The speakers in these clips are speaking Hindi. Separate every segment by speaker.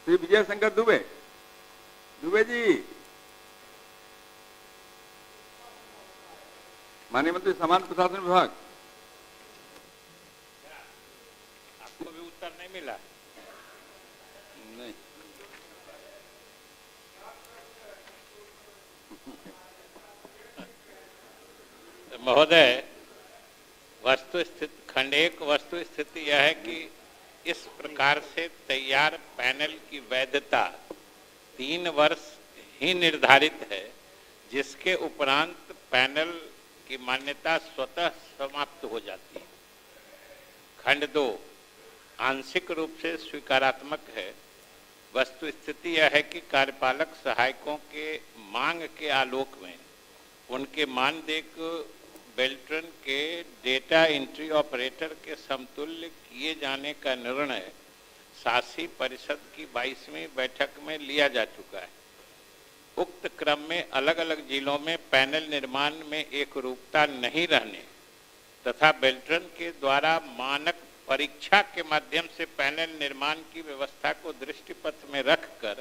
Speaker 1: श्री विजय शंकर दुबे, दुबे जी, माननीय मंत्री सामान्य प्रशासन विभाग।
Speaker 2: आपको भी उत्तर नहीं मिला?
Speaker 1: नहीं।
Speaker 2: महोदय, खंड 1 वस्तु स्थिति यह है कि इस प्रकार से तैयार पैनल की वैधता 3 वर्ष ही निर्धारित है, जिसके उपरांत पैनल की मान्यता स्वतः समाप्त हो जाती है। खंड 2 आंशिक रूप से स्वीकारात्मक है। वस्तु स्थिति यह है कि कार्यपालक सहायकों के मांग के आलोक में उनके मानदेय को बेल्ट्रन के डेटा एंट्री ऑपरेटर के समतुल्य किए जाने का निर्णय शासी परिषद की 22वीं बैठक में लिया जा चुका है। उक्त क्रम में अलग अलग जिलों में पैनल निर्माण में एकरूपता नहीं रहने तथा बेल्ट्रन के द्वारा मानक परीक्षा के माध्यम से पैनल निर्माण की व्यवस्था को दृष्टिपथ में रखकर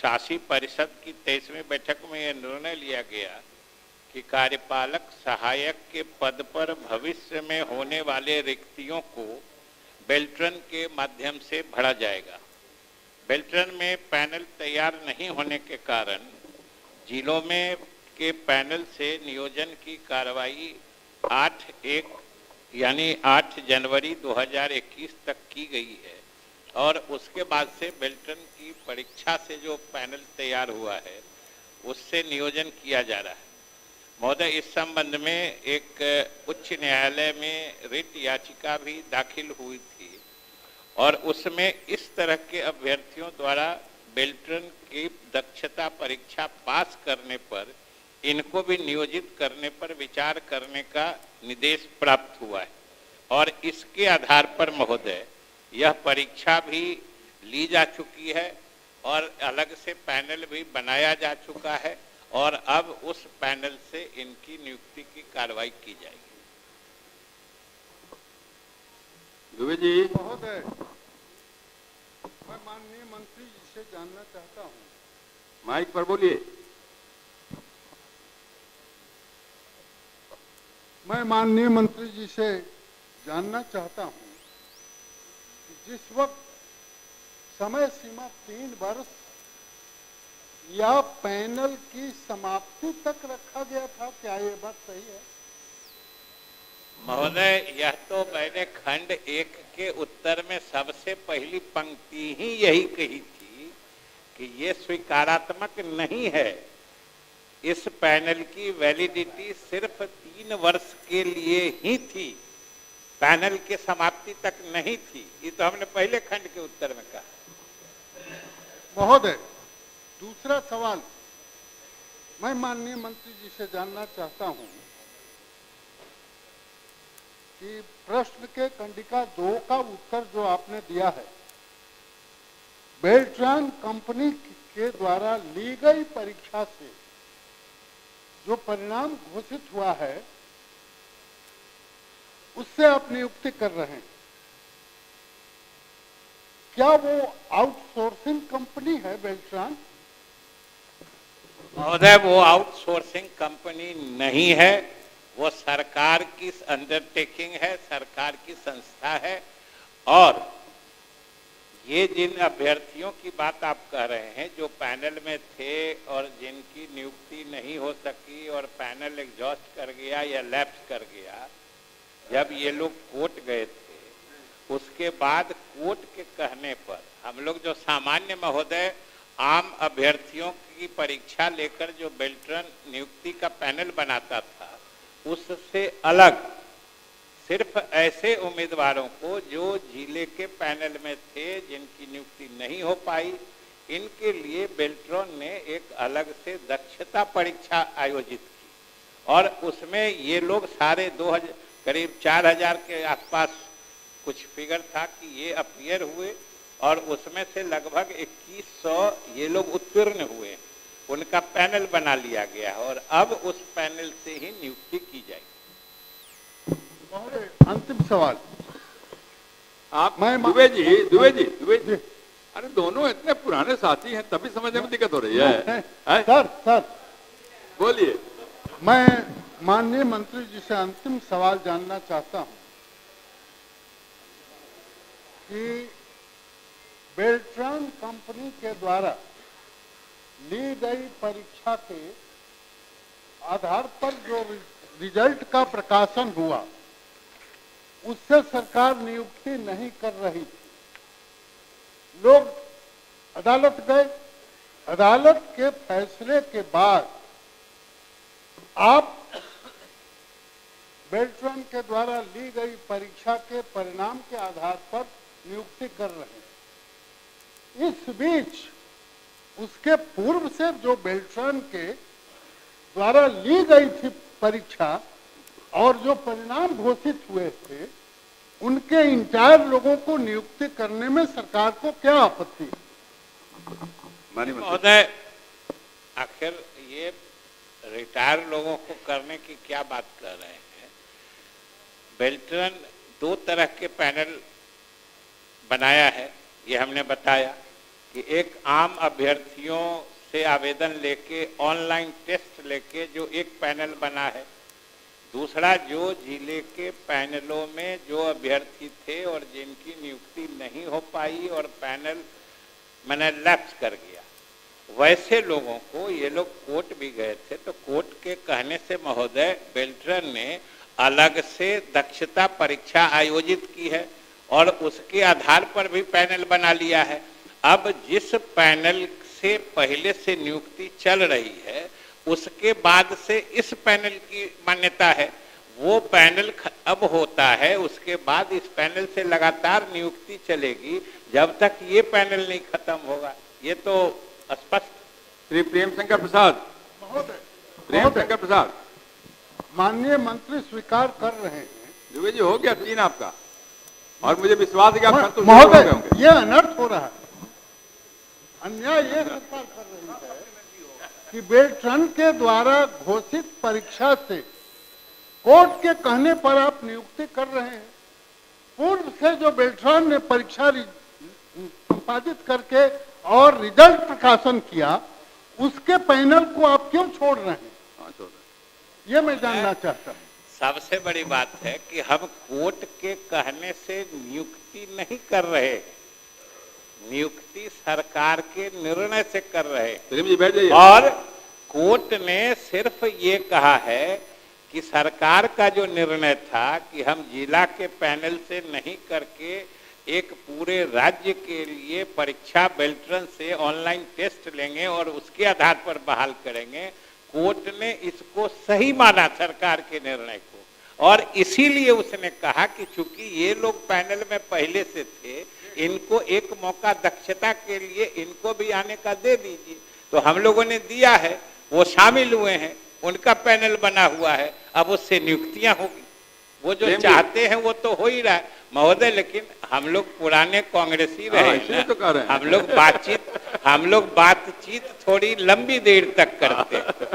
Speaker 2: शासी परिषद की 23वीं बैठक में यह निर्णय लिया गया कि कार्यपालक सहायक के पद पर भविष्य में होने वाले रिक्तियों को बेल्ट्रन के माध्यम से भरा जाएगा। बेल्ट्रन में पैनल तैयार नहीं होने के कारण जिलों में के पैनल से नियोजन की कार्रवाई 8 जनवरी 2021 तक की गई है और उसके बाद से बेल्ट्रन की परीक्षा से जो पैनल तैयार हुआ है उससे नियोजन किया जा रहा है। महोदय, इस संबंध में एक उच्च न्यायालय में रिट याचिका भी दाखिल हुई थी और उसमें इस तरह के अभ्यर्थियों द्वारा बेल्ट्रन की दक्षता परीक्षा पास करने पर इनको भी नियोजित करने पर विचार करने का निर्देश प्राप्त हुआ है और इसके आधार पर महोदय यह परीक्षा भी ली जा चुकी है और अलग से पैनल भी बनाया जा चुका है और अब उस पैनल से इनकी नियुक्ति की कार्रवाई की जाएगी।
Speaker 1: दुबे जी।
Speaker 3: महोदय, मैं माननीय मंत्री जी से जानना चाहता हूं।
Speaker 1: माइक पर बोलिए।
Speaker 3: मैं माननीय मंत्री जी से जानना चाहता हूं कि जिस वक्त समय सीमा 3 वर्ष या पैनल की समाप्ति तक रखा गया था, क्या ये बात सही है?
Speaker 2: महोदय, यह तो मैंने खंड 1 के उत्तर में सबसे पहली पंक्ति ही यही कही थी कि ये स्वीकारात्मक नहीं है। इस पैनल की वैलिडिटी सिर्फ 3 वर्ष के लिए ही थी, पैनल के समाप्ति तक नहीं थी। ये तो हमने पहले खंड के उत्तर में कहा।
Speaker 3: महोदय, दूसरा सवाल मैं माननीय मंत्री जी से जानना चाहता हूं कि प्रश्न के कंडिका 2 का उत्तर जो आपने दिया है, बेल्ट्रॉन कंपनी के द्वारा ली गई परीक्षा से जो परिणाम घोषित हुआ है उससे आप नियुक्ति कर रहे हैं। क्या वो आउटसोर्सिंग कंपनी है बेल्ट्रॉन?
Speaker 2: महोदय, वो आउटसोर्सिंग कंपनी नहीं है, वो सरकार की अंडरटेकिंग है, सरकार की संस्था है। और ये जिन अभ्यर्थियों की बात आप कह रहे हैं जो पैनल में थे और जिनकी नियुक्ति नहीं हो सकी और पैनल एग्जॉस्ट कर गया या लैप्स कर गया, जब ये लोग कोर्ट गए थे उसके बाद कोर्ट के कहने पर हम लोग जो सामान्य महोदय आम अभ्यर्थियों की परीक्षा लेकर जो बेल्ट्रन नियुक्ति का पैनल बनाता था उससे अलग सिर्फ ऐसे उम्मीदवारों को जो जिले के पैनल में थे जिनकी नियुक्ति नहीं हो पाई, इनके लिए बेल्ट्रॉन ने एक अलग से दक्षता परीक्षा आयोजित की और उसमें ये लोग सारे करीब 4000 के आसपास कुछ फिगर था कि ये अपीयर हुए और उसमें से लगभग 2100 ये लोग उत्तीर्ण हुए। उनका पैनल बना लिया गया और अब उस पैनल से ही नियुक्ति की जाएगी।
Speaker 3: अंतिम सवाल
Speaker 1: आप दुबे जी अरे दोनों इतने पुराने साथी हैं तभी समझने में दिक्कत हो रही है। हैं?
Speaker 3: सर
Speaker 1: बोलिए।
Speaker 3: मैं माननीय मंत्री जी से अंतिम सवाल जानना चाहता हूं कि बेल्ट्रॉन कंपनी के द्वारा ली गई परीक्षा के आधार पर जो रिजल्ट का प्रकाशन हुआ उससे सरकार नियुक्ति नहीं कर रही थी। लोग अदालत गए, अदालत के फैसले के बाद आप बेल्ट्रॉन के द्वारा ली गई परीक्षा के परिणाम के आधार पर नियुक्ति कर रहे हैं। इस बीच उसके पूर्व से जो बेल्ट्रॉन के द्वारा ली गई थी परीक्षा और जो परिणाम घोषित हुए थे उनके इंचार्ज लोगों को नियुक्ति करने में सरकार को क्या आपत्ति है?
Speaker 2: महोदय, आखिर ये रिटायर लोगों को करने की क्या बात कर रहे हैं? बेल्ट्रॉन 2 तरह के पैनल बनाया है, ये हमने बताया कि एक आम अभ्यर्थियों से आवेदन लेके ऑनलाइन टेस्ट लेके जो एक पैनल बना है, दूसरा जो जिले के पैनलों में जो अभ्यर्थी थे और जिनकी नियुक्ति नहीं हो पाई और पैनल मैंने लैप्स कर गया, वैसे लोगों को ये लोग कोर्ट भी गए थे तो कोर्ट के कहने से महोदय बेल्ट्रॉन ने अलग से दक्षता परीक्षा आयोजित की है और उसके आधार पर भी पैनल बना लिया है। अब जिस पैनल से पहले से नियुक्ति चल रही है उसके बाद से इस पैनल की मान्यता है, वो पैनल अब होता है, उसके बाद इस पैनल से लगातार नियुक्ति चलेगी जब तक ये पैनल नहीं खत्म होगा। ये तो स्पष्ट।
Speaker 1: श्री प्रेम शंकर प्रसाद,
Speaker 3: महोदय,
Speaker 1: प्रेम शंकर प्रसाद,
Speaker 3: माननीय मंत्री स्वीकार कर रहे हैं।
Speaker 1: दुबे जी हो गया 3 आपका, और मुझे विश्वास है कि आप संतुष्ट हो
Speaker 3: महोदय,
Speaker 1: गए होंगे।
Speaker 3: ये अनर्थ हो रहा है। अन्याय ये सरकार कर रही है कि बेल्ट्रॉन के द्वारा घोषित परीक्षा से कोर्ट के कहने पर आप नियुक्ति कर रहे हैं। पूर्व से जो बेल्ट्रॉन ने परीक्षा संपादित करके और रिजल्ट प्रकाशन किया उसके पैनल को आप क्यों छोड़ रहे हैं?
Speaker 1: हाँ, छोड़ रहे।
Speaker 3: ये मैं जानना चाहता हूँ।
Speaker 2: सबसे बड़ी बात है कि हम कोर्ट के कहने से नियुक्ति नहीं कर रहे हैं, नियुक्ति सरकार के निर्णय से कर रहे हैं।
Speaker 1: प्रेम जी बैठ जाइए।
Speaker 2: और कोर्ट ने सिर्फ ये कहा है कि सरकार का जो निर्णय था कि हम जिला के पैनल से नहीं करके एक पूरे राज्य के लिए परीक्षा बेल्ट्रॉन से ऑनलाइन टेस्ट लेंगे और उसके आधार पर बहाल करेंगे, कोर्ट ने इसको सही माना सरकार के निर्णय को। और इसीलिए उसने कहा कि चूंकि ये लोग पैनल में पहले से थे, इनको एक मौका दक्षता के लिए इनको भी आने का दे दीजिए। तो हम लोगों ने दिया है, वो शामिल हुए हैं, उनका पैनल बना हुआ है, अब उससे नियुक्तियां होगी। वो जो चाहते हैं वो तो हो ही रहा है महोदय, लेकिन हम लोग पुराने कांग्रेसी रहे हैं,
Speaker 1: तो कह रहे हैं।
Speaker 2: हम लोग बातचीत थोड़ी लंबी देर तक करते हैं।